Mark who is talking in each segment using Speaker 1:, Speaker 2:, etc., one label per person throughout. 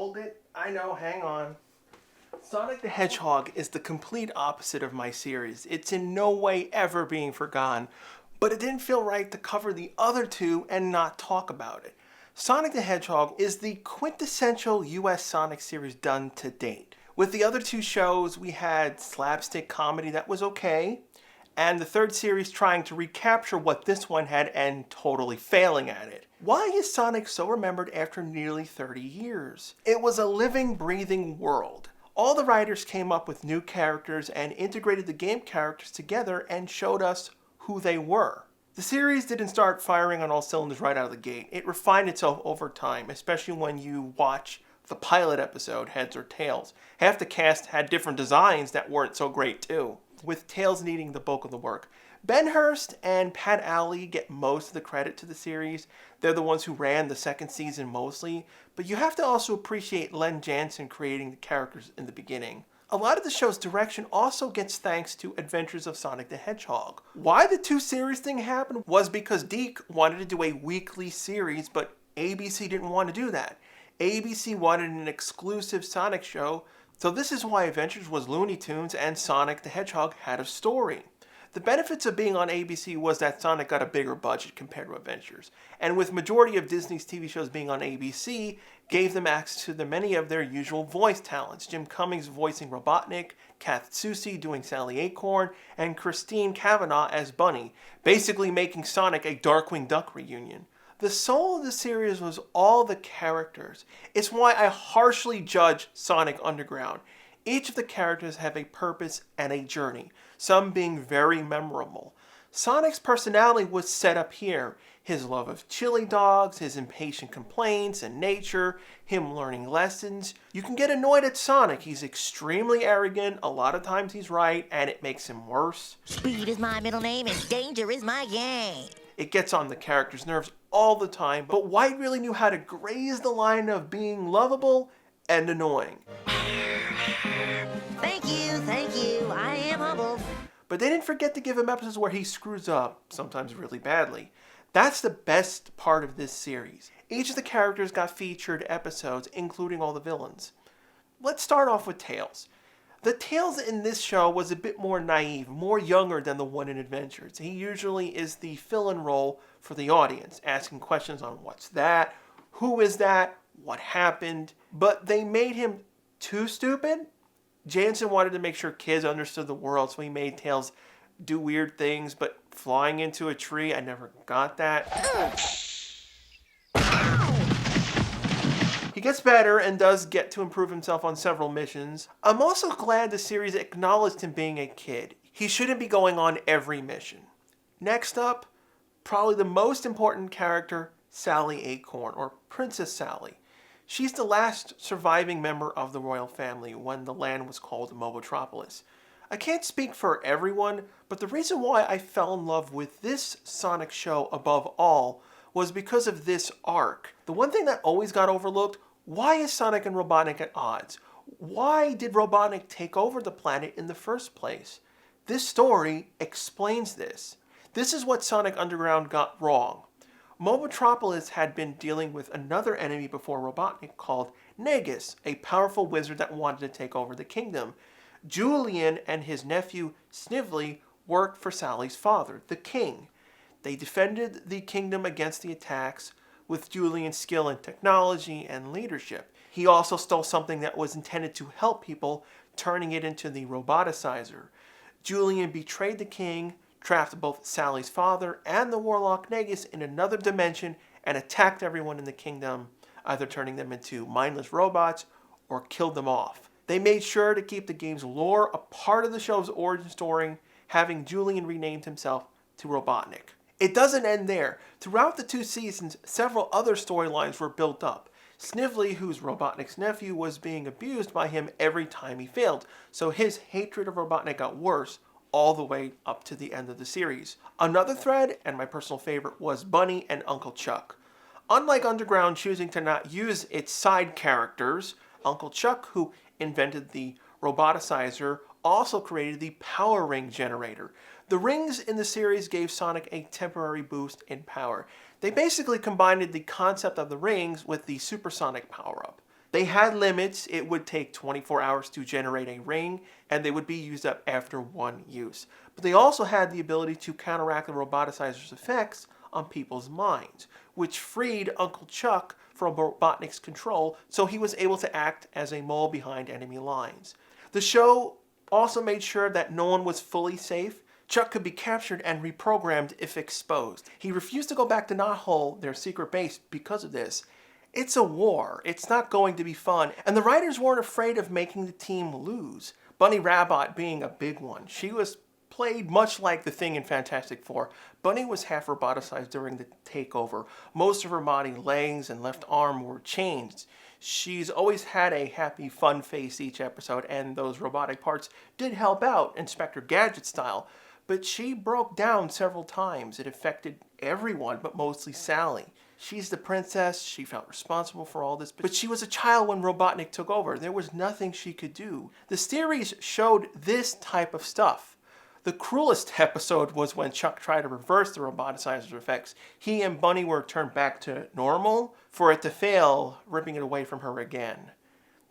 Speaker 1: hold it. I know, hang on. Sonic the Hedgehog is the complete opposite of my series. It's in no way ever being forgotten, but it didn't feel right to cover the other two and not talk about it. Sonic the Hedgehog is the quintessential US Sonic series done to date. With the other two shows, we had slapstick comedy that was okay, and the third series trying to recapture what this one had and totally failing at it. Why is Sonic so remembered after nearly 30 years? It was a living, breathing world. All the writers came up with new characters and integrated the game characters together and showed us who they were. The series didn't start firing on all cylinders right out of the gate. It refined itself over time, especially when you watch the pilot episode, Heads or Tails. Half the cast had different designs that weren't so great too, with Tails needing the bulk of the work. Ben Hurst and Pat Alley get most of the credit to the series. They're the ones who ran the second season mostly, but you have to also appreciate Len Jansen creating the characters in the beginning. A lot of the show's direction also gets thanks to Adventures of Sonic the Hedgehog. Why the two series thing happened was because Deke wanted to do a weekly series, but ABC didn't want to do that. ABC wanted an exclusive Sonic show, so this is why Adventures was Looney Tunes and Sonic the Hedgehog had a story. The benefits of being on ABC was that Sonic got a bigger budget compared to Adventures, and with majority of Disney's TV shows being on ABC, gave them access to many of their usual voice talents. Jim Cummings voicing Robotnik, Kath Soucie doing Sally Acorn, and Christine Cavanaugh as Bunny, basically making Sonic a Darkwing Duck reunion. The soul of the series was all the characters. It's why I harshly judge Sonic Underground. Each of the characters have a purpose and a journey, some being very memorable. Sonic's personality was set up here. His love of chili dogs, his impatient complaints and nature, him learning lessons. You can get annoyed at Sonic. He's extremely arrogant, a lot of times he's right, and it makes him worse.
Speaker 2: Speed is my middle name and danger is my game.
Speaker 1: It gets on the character's nerves all the time, but White really knew how to graze the line of being lovable and annoying.
Speaker 2: Thank you, I am humbled.
Speaker 1: But they didn't forget to give him episodes where he screws up, sometimes really badly. That's the best part of this series. Each of the characters got featured episodes, including all the villains. Let's start off with Tails. The Tails in this show was a bit more naive, more younger than the one in Adventures. He usually is the fill-in role for the audience, asking questions on what's that, who is that, what happened. But they made him too stupid. Jansen wanted to make sure kids understood the world, so he made Tails do weird things, but flying into a tree, I never got that. He gets better and does get to improve himself on several missions. I'm also glad the series acknowledged him being a kid. He shouldn't be going on every mission. Next up, probably the most important character, Sally Acorn, or Princess Sally. She's the last surviving member of the royal family when the land was called Mobotropolis. I can't speak for everyone, but the reason why I fell in love with this Sonic show above all was because of this arc. The one thing that always got overlooked, why is Sonic and Robotnik at odds? Why did Robotnik take over the planet in the first place? This story explains this. This is what Sonic Underground got wrong. Mobotropolis had been dealing with another enemy before Robotnik called Negus, a powerful wizard that wanted to take over the kingdom. Julian and his nephew Snively worked for Sally's father, the king. They defended the kingdom against the attacks with Julian's skill in technology and leadership. He also stole something that was intended to help people, turning it into the roboticizer. Julian betrayed the king, trapped both Sally's father and the warlock Negus in another dimension, and attacked everyone in the kingdom, either turning them into mindless robots or killed them off. They made sure to keep the game's lore a part of the show's origin story, having Julian renamed himself to Robotnik. It doesn't end there. Throughout the two seasons, several other storylines were built up. Snively, who's Robotnik's nephew, was being abused by him every time he failed, so his hatred of Robotnik got worse all the way up to the end of the series. Another thread, and my personal favorite, was Bunny and Uncle Chuck. Unlike Underground choosing to not use its side characters, Uncle Chuck, who invented the roboticizer, also created the power ring generator. The rings in the series gave Sonic a temporary boost in power. They basically combined the concept of the rings with the supersonic power-up. They had limits. It would take 24 hours to generate a ring, and they would be used up after one use. But they also had the ability to counteract the roboticizer's effects on people's minds, which freed Uncle Chuck from Robotnik's control, so he was able to act as a mole behind enemy lines. The show also made sure that no one was fully safe. Chuck could be captured and reprogrammed if exposed. He refused to go back to Knothole, their secret base, because of this. It's a war. It's not going to be fun. And the writers weren't afraid of making the team lose. Bunny Rabbit being a big one. She was played much like the Thing in Fantastic Four. Bunny was half roboticized during the takeover. Most of her body, legs, and left arm were changed. She's always had a happy, fun face each episode, and those robotic parts did help out, Inspector Gadget style. But she broke down several times. It affected everyone, but mostly Sally. She's the princess. She felt responsible for all this. But she was a child when Robotnik took over. There was nothing she could do. The series showed this type of stuff. The cruelest episode was when Chuck tried to reverse the roboticizer's effects. He and Bunny were turned back to normal for it to fail, ripping it away from her again.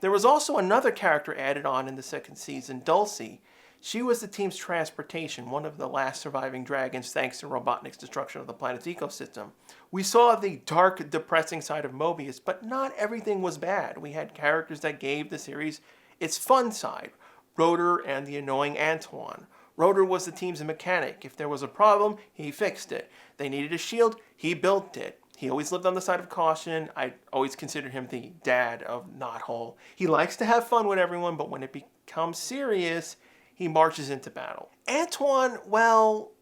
Speaker 1: There was also another character added on in the second season, Dulcie. She was the team's transportation, one of the last surviving dragons thanks to Robotnik's destruction of the planet's ecosystem. We saw the dark, depressing side of Mobius, but not everything was bad. We had characters that gave the series its fun side. Rotor and the annoying Antoine. Rotor was the team's mechanic. If there was a problem, he fixed it. They needed a shield, he built it. He always lived on the side of caution. I always considered him the dad of Knothole. He likes to have fun with everyone, but when it becomes serious, he marches into battle. Antoine, well,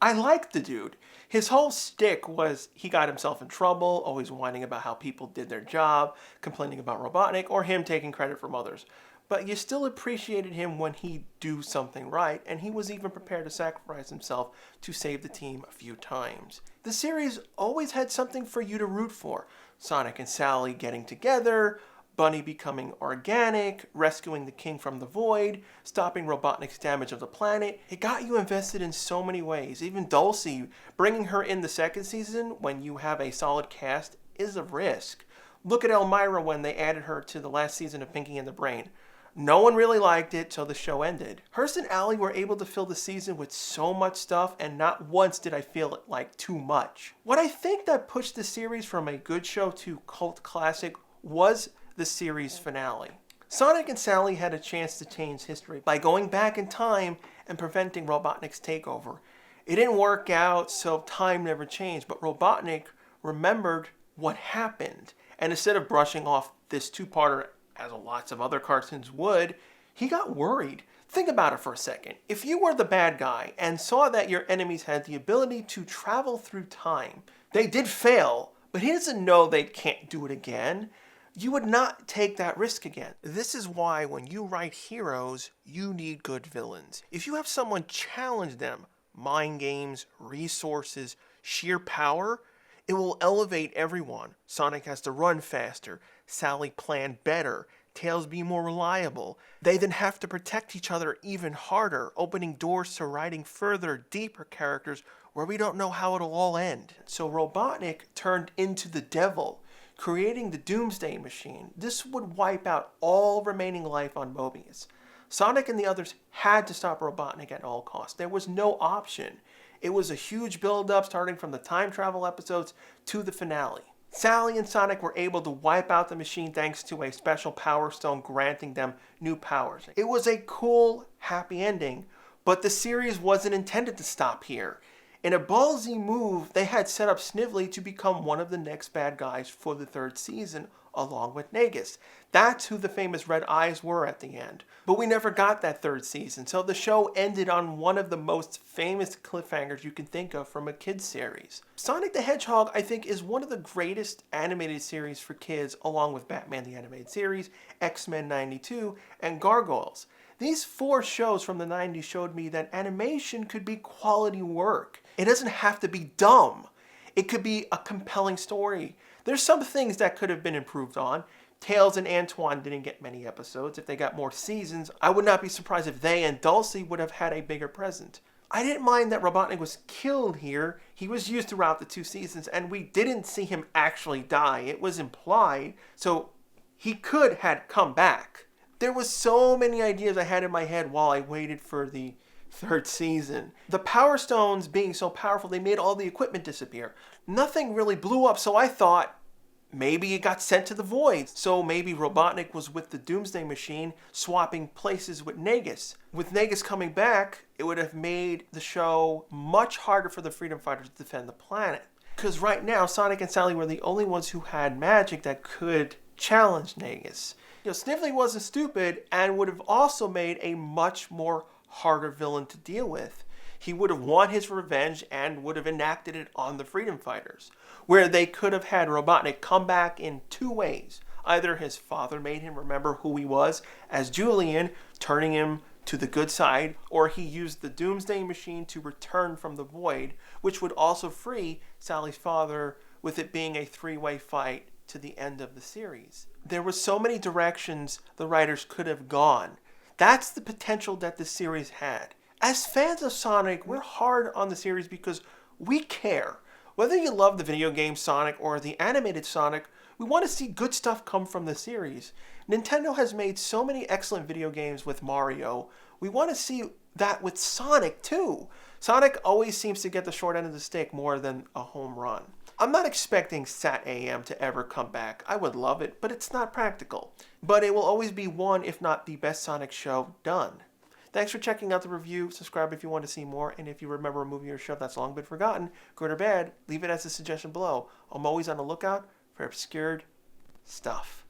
Speaker 1: I liked the dude. His whole shtick was he got himself in trouble, always whining about how people did their job, complaining about Robotnik, or him taking credit from others. But you still appreciated him when he'd do something right, and he was even prepared to sacrifice himself to save the team a few times. The series always had something for you to root for. Sonic and Sally getting together, Bunny becoming organic, rescuing the king from the void, stopping Robotnik's damage of the planet. It got you invested in so many ways. Even Dulcie, bringing her in the second season when you have a solid cast is a risk. Look at Elmira when they added her to the last season of Pinky and the Brain. No one really liked it, so the show ended. Hurst and Allie were able to fill the season with so much stuff, and not once did I feel it like too much. What I think that pushed the series from a good show to cult classic was the series finale. Sonic and Sally had a chance to change history by going back in time and preventing Robotnik's takeover. It didn't work out, so time never changed, but Robotnik remembered what happened. And instead of brushing off this two-parter as lots of other cartoons would, he got worried. Think about it for a second. If you were the bad guy and saw that your enemies had the ability to travel through time, they did fail, but he doesn't know they can't do it again. You would not take that risk again. This is why when you write heroes, you need good villains. If you have someone challenge them, mind games, resources, sheer power, it will elevate everyone. Sonic has to run faster, Sally plan better, Tails be more reliable. They then have to protect each other even harder, opening doors to writing further, deeper characters where we don't know how it'll all end. So Robotnik turned into the devil, creating the Doomsday Machine. This would wipe out all remaining life on Mobius. Sonic and the others had to stop Robotnik at all costs. There was no option. It was a huge build-up starting from the time travel episodes to the finale. Sally and Sonic were able to wipe out the machine thanks to a special power stone granting them new powers. It was a cool, happy ending, but the series wasn't intended to stop here. In a ballsy move, they had set up Snively to become one of the next bad guys for the third season, along with Nagus. That's who the famous Red Eyes were at the end. But we never got that third season, so the show ended on one of the most famous cliffhangers you can think of from a kids series. Sonic the Hedgehog, I think, is one of the greatest animated series for kids, along with Batman the Animated Series, X-Men '92, and Gargoyles. These 4 shows from the 90s showed me that animation could be quality work. It doesn't have to be dumb. It could be a compelling story. There's some things that could have been improved on. Tails and Antoine didn't get many episodes. If they got more seasons, I would not be surprised if they and Dulcie would have had a bigger presence. I didn't mind that Robotnik was killed here. He was used throughout the 2 seasons, and we didn't see him actually die. It was implied, so he could had come back. There was so many ideas I had in my head while I waited for the third season. The Power Stones being so powerful, they made all the equipment disappear. Nothing really blew up, so I thought maybe it got sent to the void. So maybe Robotnik was with the Doomsday Machine, swapping places with Negus. With Negus coming back, it would have made the show much harder for the Freedom Fighters to defend the planet. Because right now, Sonic and Sally were the only ones who had magic that could challenge Negus. Snively wasn't stupid and would have also made a much more harder villain to deal with. He would have won his revenge and would have enacted it on the Freedom Fighters, where they could have had Robotnik come back in two ways. Either his father made him remember who he was as Julian, turning him to the good side, or he used the Doomsday Machine to return from the void, which would also free Sally's father, with it being a three-way fight to the end of the series. There were so many directions the writers could have gone. That's the potential that the series had. As fans of Sonic, we're hard on the series because we care. Whether you love the video game Sonic or the animated Sonic, we want to see good stuff come from the series. Nintendo has made so many excellent video games with Mario. We want to see that with Sonic too. Sonic always seems to get the short end of the stick more than a home run. I'm not expecting SATAM to ever come back. I would love it, but it's not practical. But it will always be one, if not the best Sonic show done. Thanks for checking out the review. Subscribe if you want to see more. And if you remember a movie or show that's long been forgotten, good or bad, leave it as a suggestion below. I'm always on the lookout for obscured stuff.